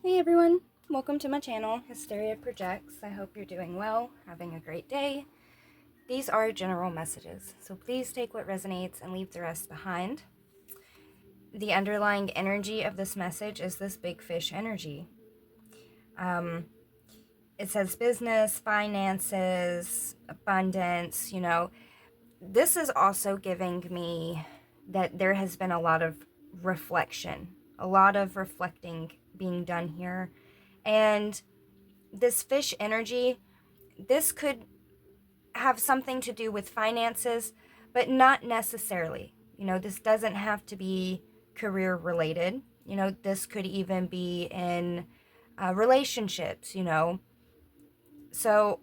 Hey everyone, welcome to my channel, Hysteria Projects. I hope you're doing well, having a great day. These are general messages, so please take what resonates and leave the rest behind. The underlying energy of this message is this big fish energy. It says business, finances, abundance, This is also giving me that there has been a lot of reflection, a lot of reflecting being done here. And this fish energy, this could have something to do with finances, but not necessarily. This doesn't have to be career related. This could even be in relationships, So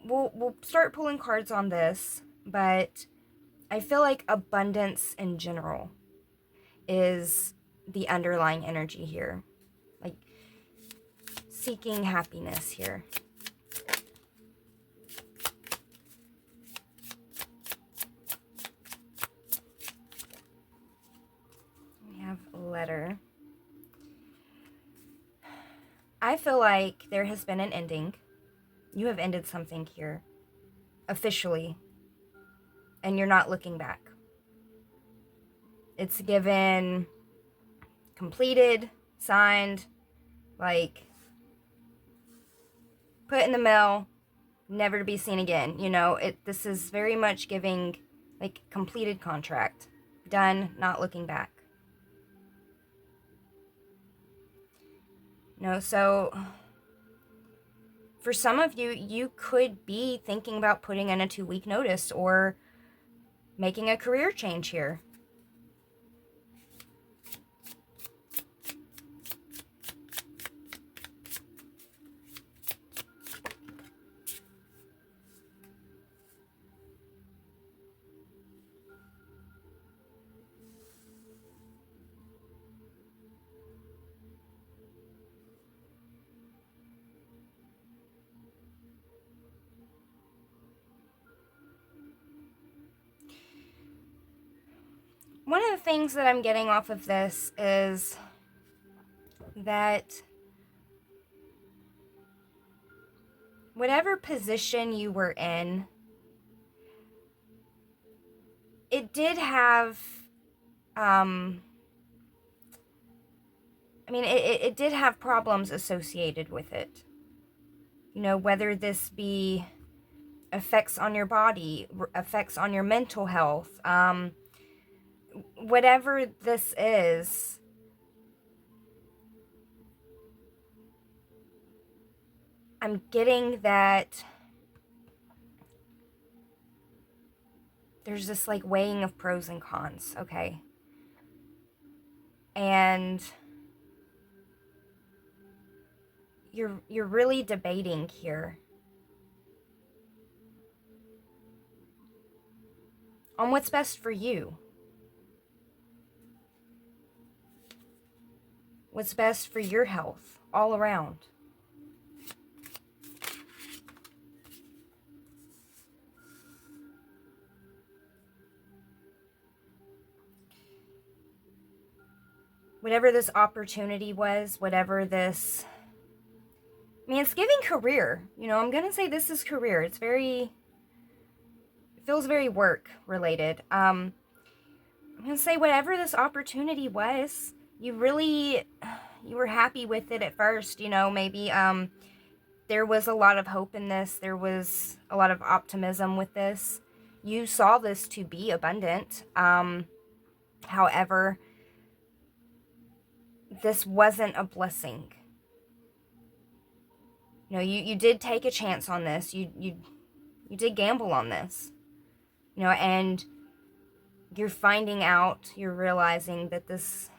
we'll start pulling cards on this, but I feel like abundance in general is the underlying energy here. Like seeking happiness here. We have a letter. I feel like there has been an ending. You have ended something here, officially, and you're not looking back. It's given, completed, signed, like, put in the mail, never to be seen again. This is very much giving, like, completed contract. Done, not looking back. So for some of you, you could be thinking about putting in a 2-week notice or making a career change here. One of the things that I'm getting off of this is that whatever position you were in, it did have, it did have problems associated with it. Whether this be effects on your body, effects on your mental health, whatever this is, I'm getting that there's this like weighing of pros and cons, okay? And you're really debating here on what's best for you. What's best for your health all around. Whatever this opportunity was, whatever this, it's giving career. I'm going to say this is career. It feels very work related. I'm going to say whatever this opportunity was, you were happy with it at first. Maybe there was a lot of hope in this. There was a lot of optimism with this. You saw this to be abundant. However, this wasn't a blessing. You did take a chance on this. You did gamble on this. And you're finding out, you're realizing that this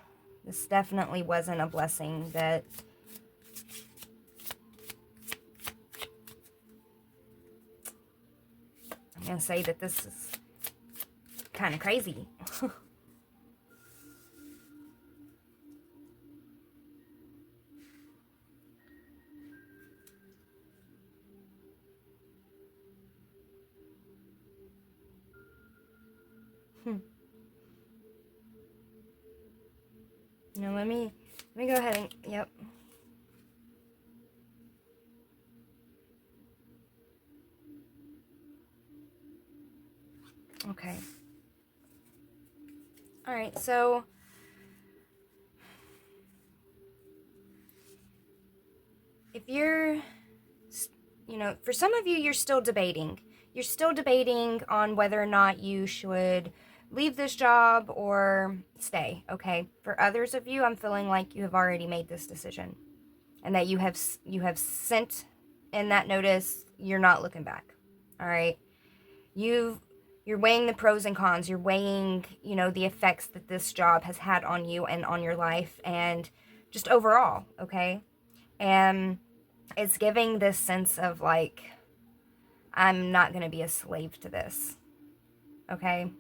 definitely wasn't a blessing, that I'm going to say that this is kind of crazy. Let me go ahead and, yep. Okay. All right, so if you're, for some of you, you're still debating. You're still debating on whether or not you should leave this job or stay, okay? For others of you, I'm feeling like you have already made this decision and that you have sent in that notice. You're not looking back. All right? You're weighing the pros and cons. You're weighing, the effects that this job has had on you and on your life and just overall, okay? And it's giving this sense of like, I'm not going to be a slave to this, okay?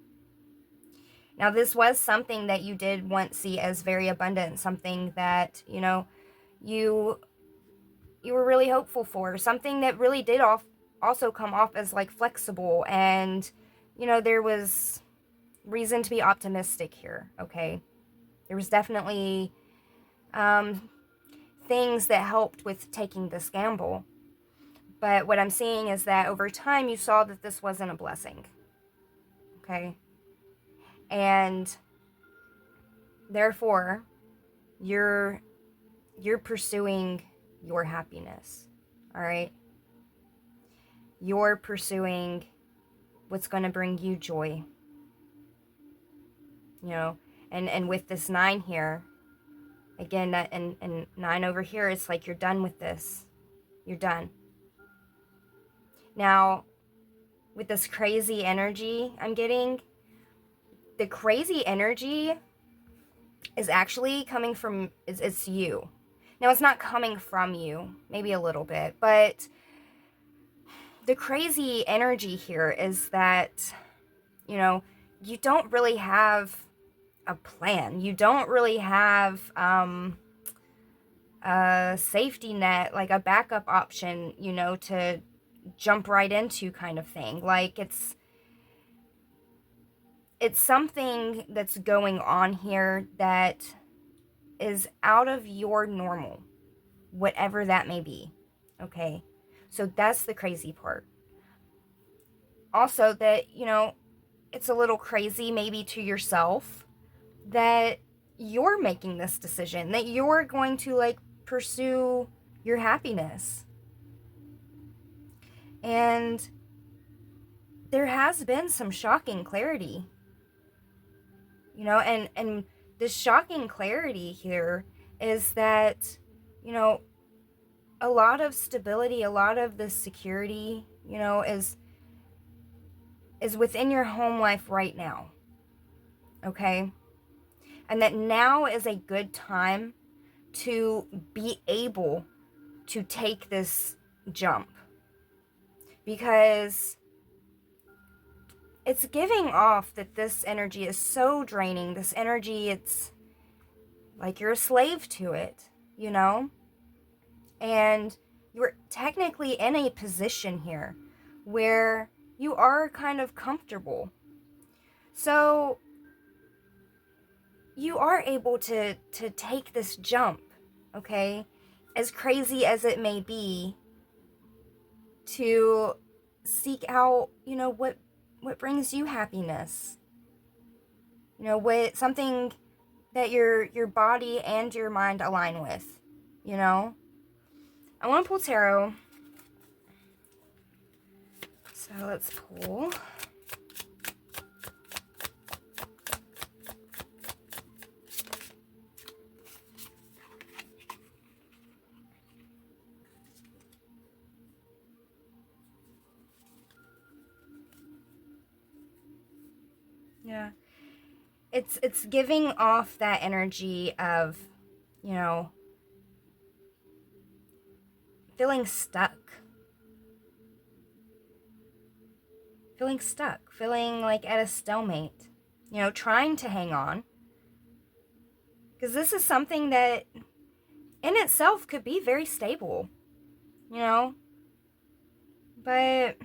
Now, this was something that you did once see as very abundant, something that, you were really hopeful for, something that really did also come off as like flexible, and, there was reason to be optimistic here, okay? There was definitely things that helped with taking this gamble. But what I'm seeing is that over time you saw that this wasn't a blessing. Okay? And therefore, you're pursuing your happiness. All right? You're pursuing what's going to bring you joy. And with this 9 here, again, that and 9 over here, it's like you're done with this. You're done. Now, with this crazy energy I'm getting, the crazy energy is actually coming from, it's you. Now, it's not coming from you, maybe a little bit, but the crazy energy here is that, you don't really have a plan. You don't really have a safety net, like a backup option, to jump right into kind of thing. Like it's something that's going on here that is out of your normal, whatever that may be. Okay? So that's the crazy part. Also that, it's a little crazy maybe to yourself that you're making this decision, that you're going to like pursue your happiness. And there has been some shocking clarity, and this shocking clarity here is that, a lot of stability, a lot of the security, is within your home life right now. Okay? And that now is a good time to be able to take this jump, because it's giving off that this energy is so draining. This energy, it's like you're a slave to it, and you're technically in a position here where you are kind of comfortable. So you are able to take this jump, okay? As crazy as it may be, to seek out, what brings you happiness. What something that your body and your mind align with, I want to pull tarot. So let's pull. Yeah. It's giving off that energy of, feeling stuck. Feeling like at a stalemate, trying to hang on. Because this is something that in itself could be very stable, but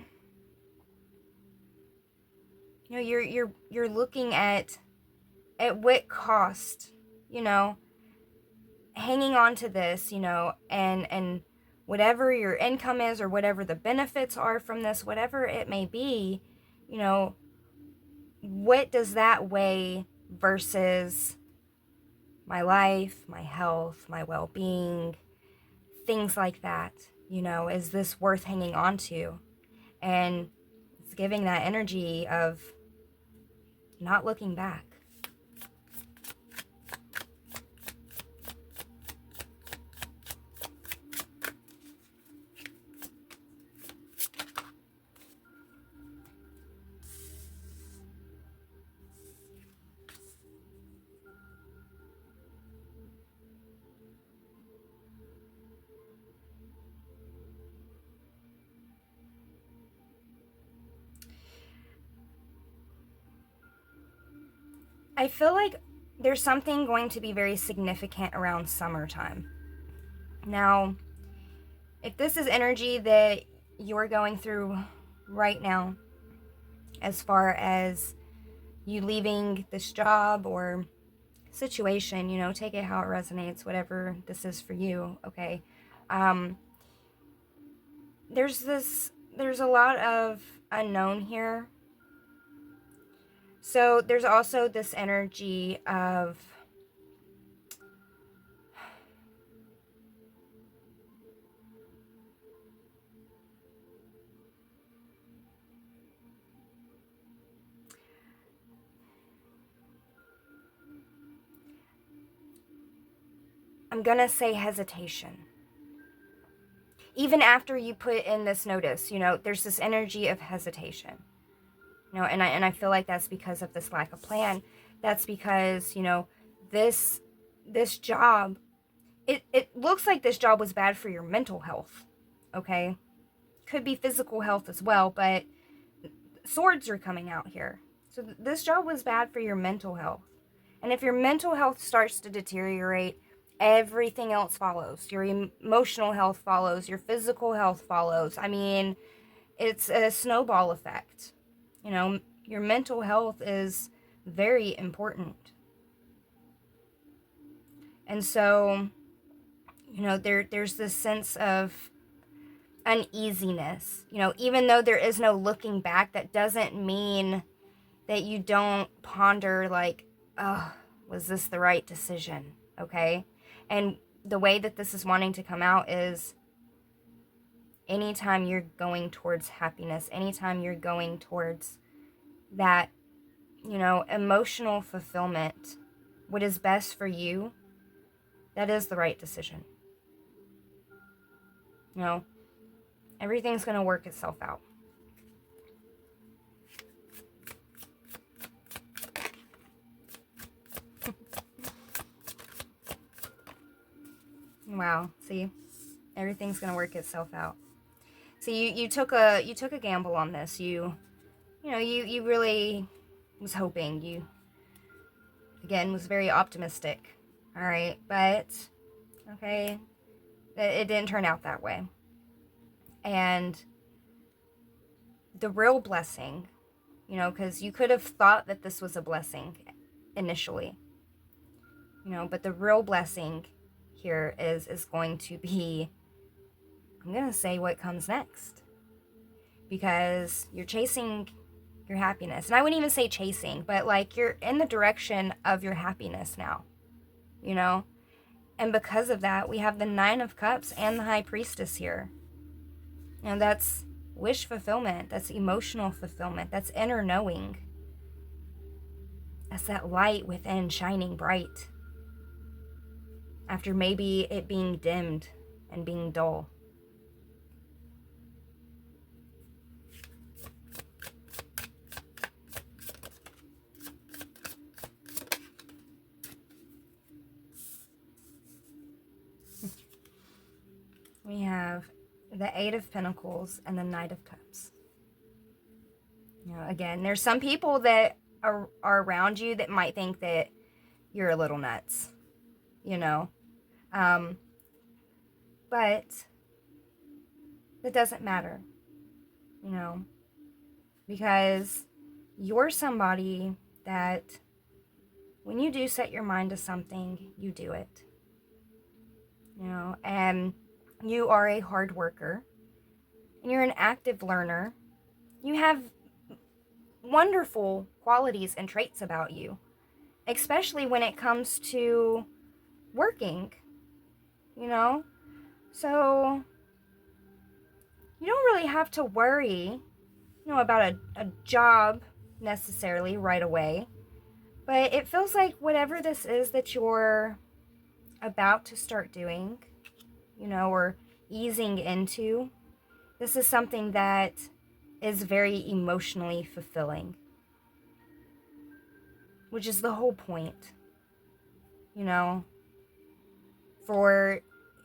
you're looking at what cost, hanging on to this, and whatever your income is or whatever the benefits are from this, whatever it may be, what does that weigh versus my life, my health, my well-being, things like that? Is this worth hanging on to? And it's giving that energy of not looking back. I feel like there's something going to be very significant around summertime. Now, if this is energy that you're going through right now, as far as you leaving this job or situation, take it how it resonates, whatever this is for you, okay? Um, there's a lot of unknown here. So there's also this energy of I'm gonna say hesitation. Even after you put in this notice, there's this energy of hesitation. And I feel like that's because of this lack of plan. That's because, this job, it looks like this job was bad for your mental health. Okay? Could be physical health as well, but swords are coming out here. So this job was bad for your mental health. And if your mental health starts to deteriorate, everything else follows. Your emotional health follows, your physical health follows. I mean, it's a snowball effect. Your mental health is very important. And so, there's this sense of uneasiness. Even though there is no looking back, that doesn't mean that you don't ponder like, oh, was this the right decision? Okay? And the way that this is wanting to come out is anytime you're going towards happiness, anytime you're going towards that, emotional fulfillment, what is best for you, that is the right decision. Everything's going to work itself out. Wow, see? Everything's going to work itself out. See, you took a gamble on this. You really was hoping. You again was very optimistic. All right, but okay, it didn't turn out that way. And the real blessing, because you could have thought that this was a blessing initially, but the real blessing here is going to be, I'm going to say, what comes next. Because you're chasing your happiness. And I wouldn't even say chasing, but like you're in the direction of your happiness now, And because of that, we have the Nine of Cups and the High Priestess here. And that's wish fulfillment. That's emotional fulfillment. That's inner knowing. That's that light within shining bright. After maybe it being dimmed and being dull. We have the Eight of Pentacles and the Knight of Cups. Again, there's some people that are around you that might think that you're a little nuts, but that doesn't matter, because you're somebody that when you do set your mind to something, you do it, and you are a hard worker and you're an active learner. You have wonderful qualities and traits about you, especially when it comes to working, you know? So you don't really have to worry, about a job necessarily right away. But it feels like whatever this is that you're about to start doing, or easing into, this is something that is very emotionally fulfilling, which is the whole point, for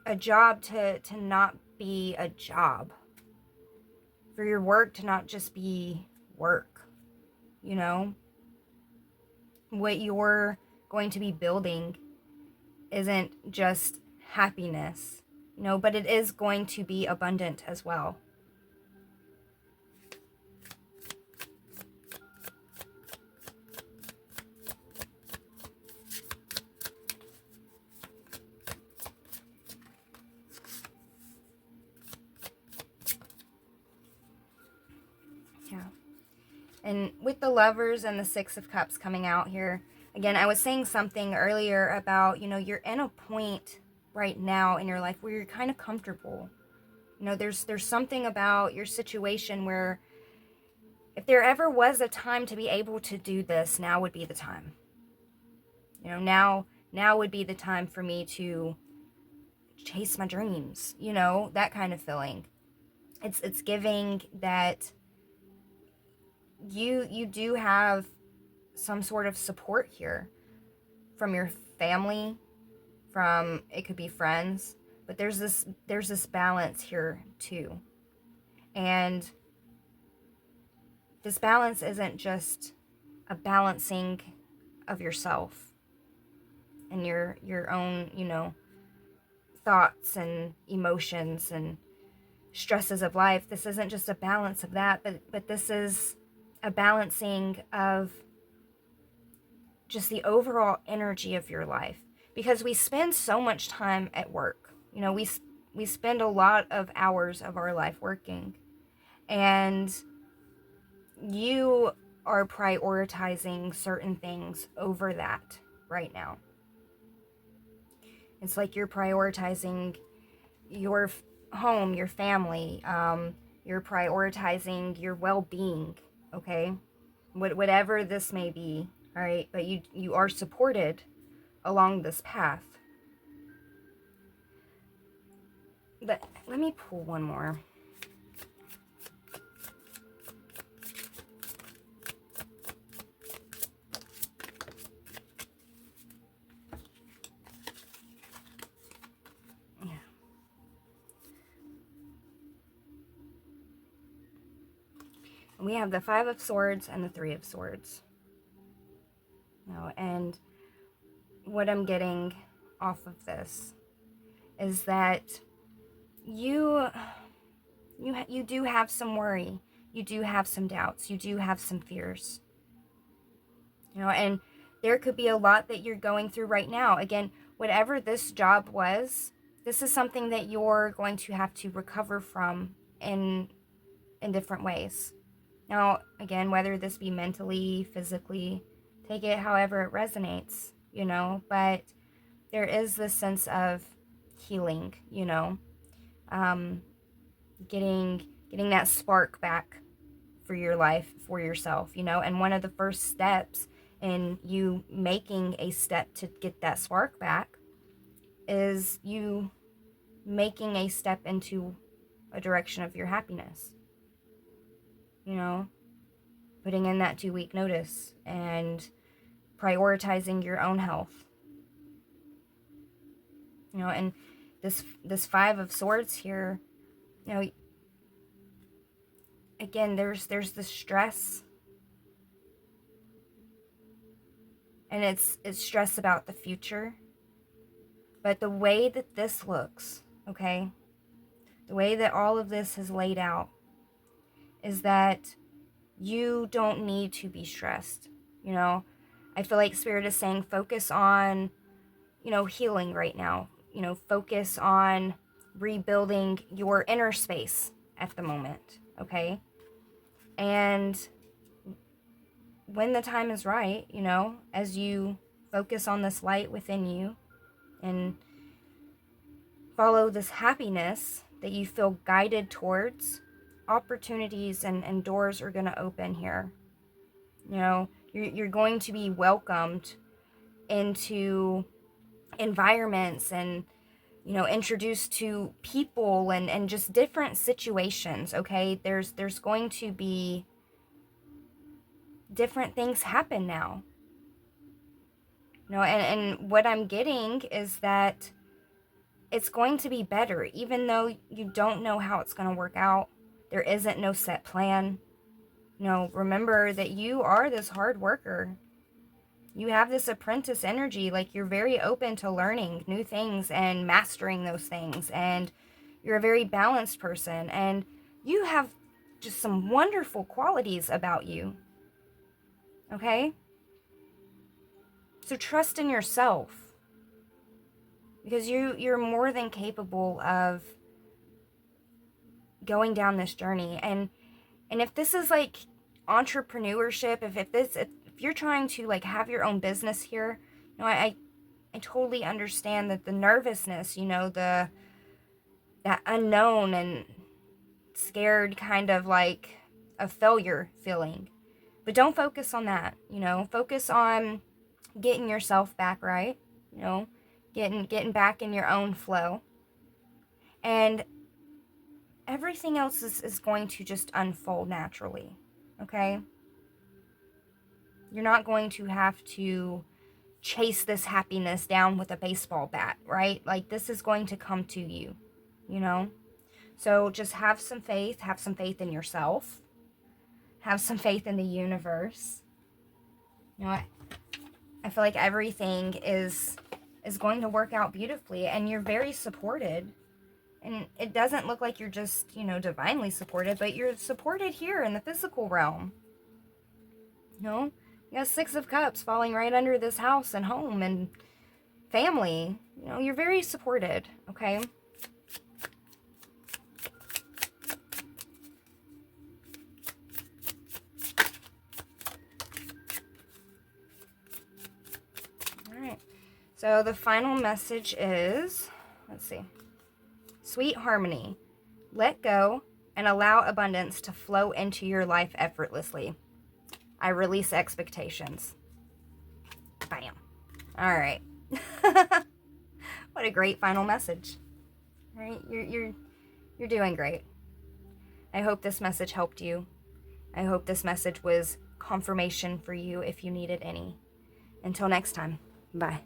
a job to not be a job, for your work to not just be work, what you're going to be building isn't just happiness, but it is going to be abundant as well. Yeah. And with the Lovers and the Six of Cups coming out here, again, I was saying something earlier about, you're in a point right now in your life where you're kind of comfortable. There's something about your situation where if there ever was a time to be able to do this, now would be the time. Now would be the time for me to chase my dreams, that kind of feeling. It's giving that you do have some sort of support here from your family, from, it could be friends, but there's this balance here too. And this balance isn't just a balancing of yourself and your own, thoughts and emotions and stresses of life. This isn't just a balance of that, but this is a balancing of just the overall energy of your life, because we spend so much time at work. We spend a lot of hours of our life working, and you are prioritizing certain things over that right now. It's like you're prioritizing your home, your family, you're prioritizing your well-being, okay? Whatever this may be, all right? But you are supported along this path. But let me pull one more. Yeah. We have the Five of Swords and the Three of Swords. And what I'm getting off of this is that you do have some worry, you do have some doubts, you do have some fears, and there could be a lot that you're going through right now. Again, whatever this job was, this is something that you're going to have to recover from in different ways. Now, again, whether this be mentally, physically, take it however it resonates, but there is this sense of healing, getting that spark back for your life, for yourself, and one of the first steps in you making a step to get that spark back is you making a step into a direction of your happiness, putting in that 2-week notice and prioritizing your own health, and this Five of Swords here, again, there's the stress, and it's stress about the future. But the way that this looks, okay, the way that all of this is laid out is that you don't need to be stressed. I feel like Spirit is saying focus on, healing right now. Focus on rebuilding your inner space at the moment, okay? And when the time is right, as you focus on this light within you and follow this happiness that you feel guided towards, opportunities and doors are going to open here. You're going to be welcomed into environments and, introduced to people and just different situations, okay? There's going to be different things happen now. And what I'm getting is that it's going to be better, even though you don't know how it's going to work out. There isn't no set plan. Remember that you are this hard worker. You have this apprentice energy. Like, you're very open to learning new things and mastering those things. And you're a very balanced person. And you have just some wonderful qualities about you. Okay? So trust in yourself. Because you're more than capable of going down this journey. And if this is like entrepreneurship, if you're trying to like have your own business here, I totally understand that the nervousness, that unknown and scared kind of like a failure feeling. But don't focus on that, focus on getting yourself back right, getting back in your own flow. And everything else is going to just unfold naturally, okay? You're not going to have to chase this happiness down with a baseball bat, right? Like, this is going to come to you, So just have some faith in yourself, have some faith in the universe. I feel like everything is going to work out beautifully, and you're very supported. And it doesn't look like you're just, divinely supported, but you're supported here in the physical realm. You got 6 of Cups falling right under this house and home and family. You're very supported, okay? All right. So the final message is, let's see. Sweet harmony. Let go and allow abundance to flow into your life effortlessly. I release expectations. Bam. All right. What a great final message. All right, you're doing great. I hope this message helped you. I hope this message was confirmation for you if you needed any. Until next time. Bye.